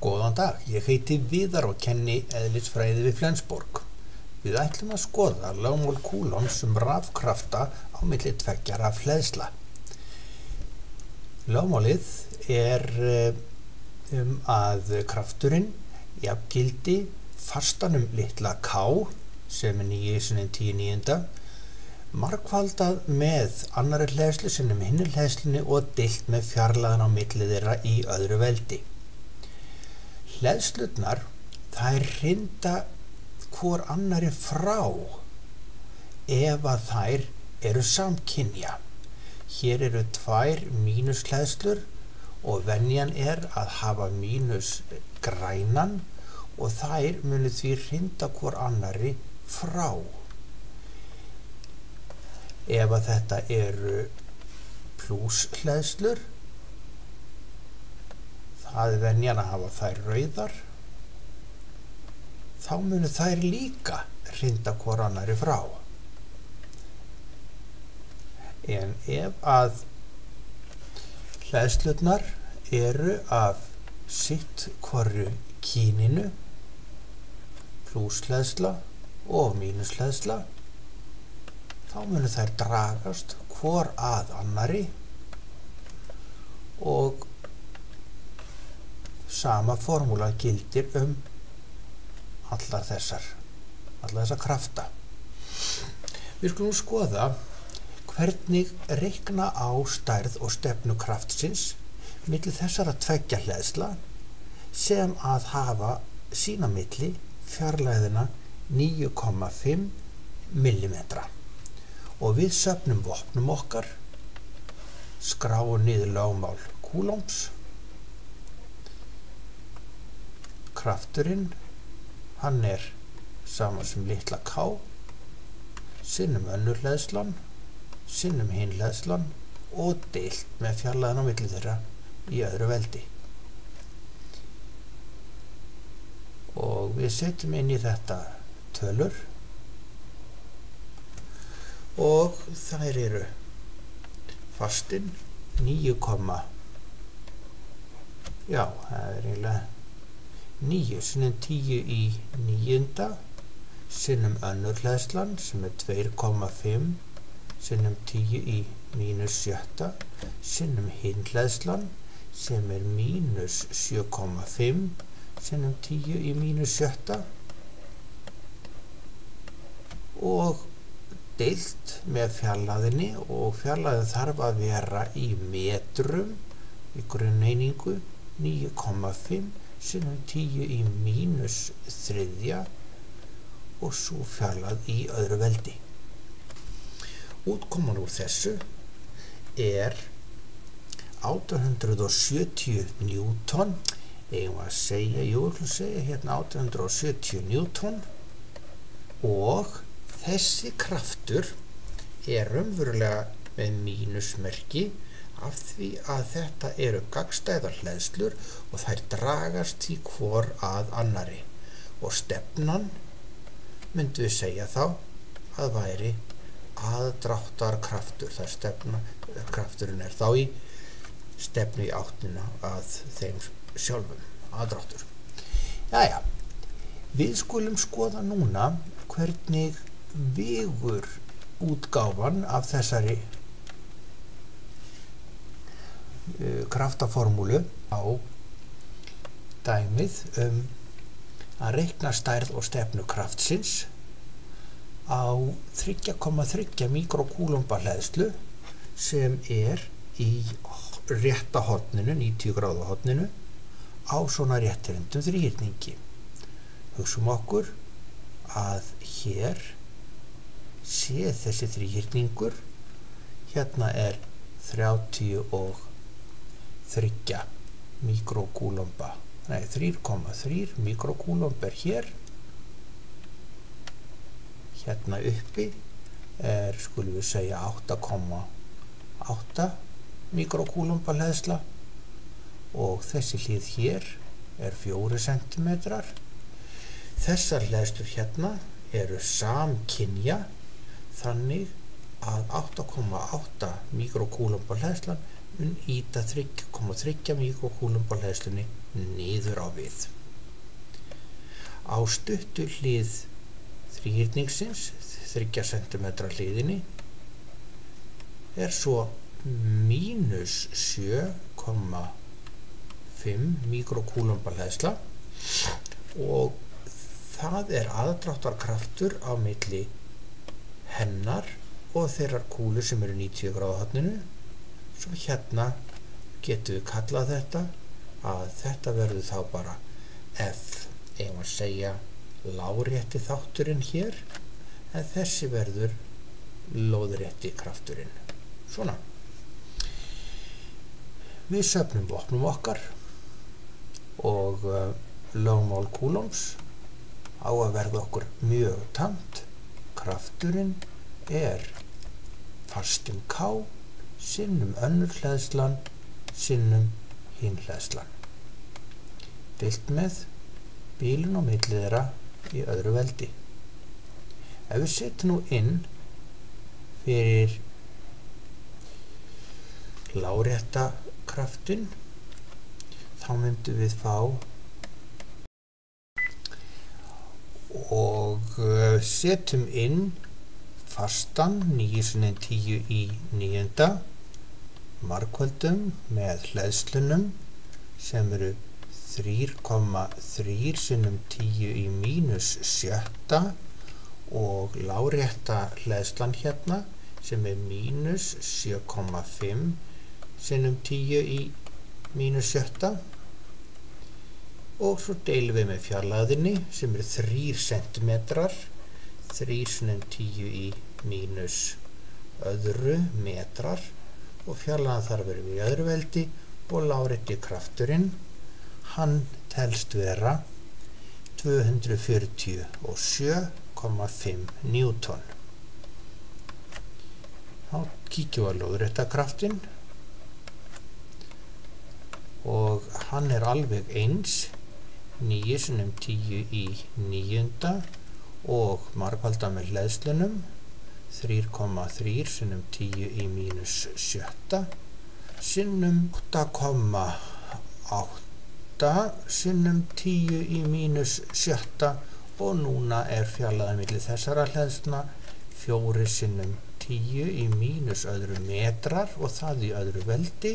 Góðan dag, ég heiti Viðar og kenni eðlisfræði við Flensborg. Við ætlum að skoða lögmál Coulombs rafkrafta á milli tveggja rafhleðsla. Lögmálið er að krafturinn jafngildi fastanum litla k, sem 9 × 10⁹, margfaldað með annarri hleðslu sinnum hinni hleðslunni og deilt með fjarlægðina á milli þeirra í öðru veldi. Hleðslurnar, þær hrinda hvor annarri frá ef að þær eru samkynja. Hér eru tvær mínushleðslur og venjan er að hafa mínus grænan og þær munu því hrinda hvor annarri frá. Ef að þetta eru plúshleðslur, það er venjan að hafa þær rauðar, þá munu þær líka hrinda hvor annarri frá. En ef að hleðslurnar eru af sitt hvoru kyninu, plúshleðsla og mínushleðsla, þá munu þær dragast hvor að annarri og sama formúla gildir allar þessar krafta. Við skulum skoða hvernig reikna á stærð og stefnu kraftsins milli þessara tveggja hleðsla sem að hafa sín á milli fjarlægðina 9,5 millimetra. Og við söfnum vopnum okkar, skráum niður lögmál Coulombs. Krafturinn, hann er sama sem litla k, sinnum önnur hleðslan, sinnum hin hleðslan og deilt með fjarlægðina á milli þeirra í öðru veldi. Og við setjum inn í þetta tölur og þær eru fastinn 9 × 10⁹ sinnum önnur hleðslan sem er 2,5 sinnum 10⁻⁶ sinnum hin hleðslan sem er -7,5 sinnum 10⁻⁶ og deilt með fjarlægðinni, og fjarlægðin þarf að vera í metrum í grunneiningu 9,5 sinnum 10⁻³ og svo fjarlægð í öðru veldi. Útkoman úr þessu er 870 newton, eigum að segja, hérna 870 newton, og þessi kraftur er raunverulega með mínusmerki af því að þetta eru gagnstæðar hleðslur og þær dragast því hvor að annarri, og stefnan myndum við segja þá að væri aðdráttarkraftur. Krafturinn er þá í stefnu í áttina að þeim sjálfum, aðdráttur. Jæja, við skulum skoða núna hvernig vegur útgáfan af þessari kraftaformúlu á dæmið að reikna stærð og stefnu kraftsins á 3,3 mikrokúlomba hleðslu sem er í rétta horninu, 90 gráðu horninu, á svona réttirendum þríhyrningi. Hugsum okkur að hér sé þessi þríhyrningur, hérna er 33 mikrokúlomba, 3,3 mikrokúlomb er hér, hérna uppi er, skulum við segja, 8,8 mikrokúlomba hleðsla og þessi hlið hér er 4 centimetrar. Þessar hleðslur hérna eru samkynja, þannig að 8,8 mikrokúlomba hleðslan mun ýta 3,3 mikrokúlumb á hleðslunni niður á við. Á stuttu hlið þríhyrningsins, 3 cm hliðinni, er svo mínus 7,5 mikrokúlumb á hleðsla og það er aðdráttarkraftur á milli hennar og þeirrar kúlu sem eru 90 gráðu horninu. Svo hérna getum við kallað þetta að þetta verður þá bara F, ef að segja lárétti þátturinn hér, en þessi verður lóðrétti krafturinn. Svona. Við söfnum vopnum okkar og lögmál Coulombs á að verða okkur mjög tamt. Krafturinn er fastum K sinnum önnur hleðslan sinnum hinn hleðslan. Deilt með bílun á milli þeirra í öðru veldi. Ef við setjum nú inn fyrir lárétta kraftinn, þá myndum við fá og setjum inn fastan 9×10 í 9. margföldum með hleðslunum sem eru 3,3 sinnum 10 í mínus 7 og lárétta hleðslan hérna sem er mínus 7,5 sinnum 10 í mínus 7 og svo deilum við með fjarlægðinni sem eru 3 cm, 3 sinnum 10 í mínus öðru metrar og fjarlægðan þarf verið í öðru veldi og lárétti krafturinn, hann telst vera 247,5 newton. Þá kíkjum við á lóðrétta kraftinn og hann er alveg eins 9×10 í 9. og margfalda með hleðslunum 3,3 sinnum 10 í mínus 7 sinnum 8,8 sinnum 10 í mínus 7 og núna er fjarlægðin milli þessara hleðslna 4 sinnum 10 í mínus öðru metrar og það í öðru veldi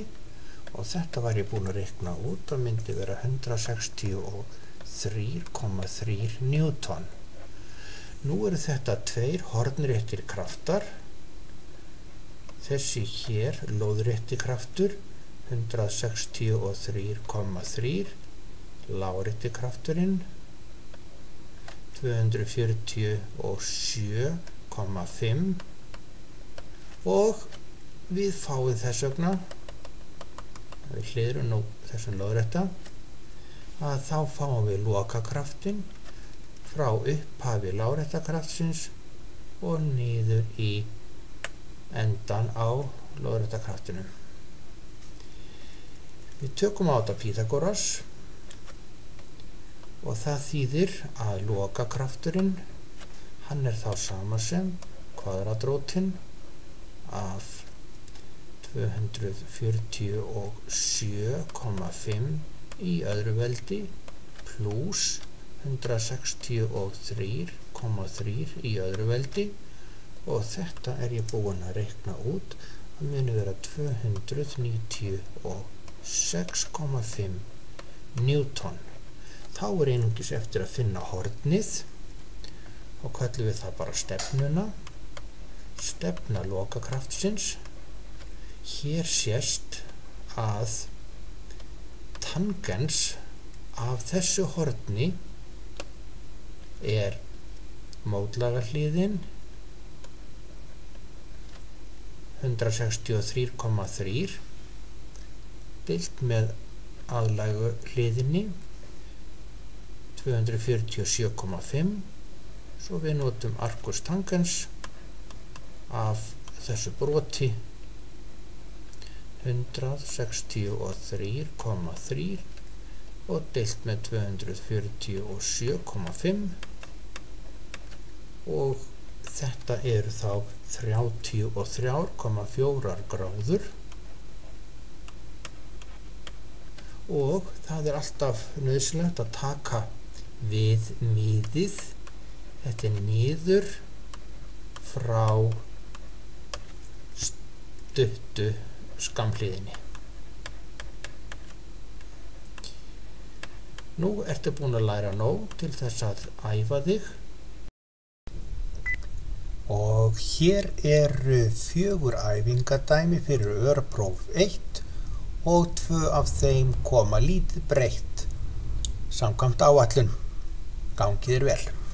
og þetta var ég búinn að reikna út og myndi vera 163,3 newton. Nú eru þetta 2 hornréttir kraftar. Þessi hér, lóðrétti kraftur, 163,3, lárétti krafturinn, 247,5 og við fáum þess vegna, við hliðrum nú þessum lóðrétta, að þá fáum við lokakraftinn frá upphafi lárétta kraftsins og niður í endan á lóðrétta kraftinum. Við tökum á þetta Pythagoras og það þýðir að lokakrafturinn, hann er þá sama sem kvadratrótin af 247,5 í öðru veldi pluss 163,3 í öðru veldi og þetta er ég búinn að reikna út að muni vera 296,5 newton. Þá er einungis eftir að finna hornið og kallum við það bara stefnuna, stefna lokakraftsins. Hér sést að tangens af þessu horni er mótlaga hliðin 163,3 deilt með aðlægu hliðinni 247,5, svo við notum arcus tangens af þessu broti 163,3 og deilt með 247,5 og þetta eru þá 33,4 gráður og það alltaf nauðsynlegt að taka við miðið. Þetta niður frá stuttu skamhliðinni. Nú ertu búin að læra nóg til þess að æfa þig. Og hér eru 4 æfingadæmi fyrir örpróf 1 og 2 af þeim koma lítið breytt samkvæmt áætlun. Gangi þér vel.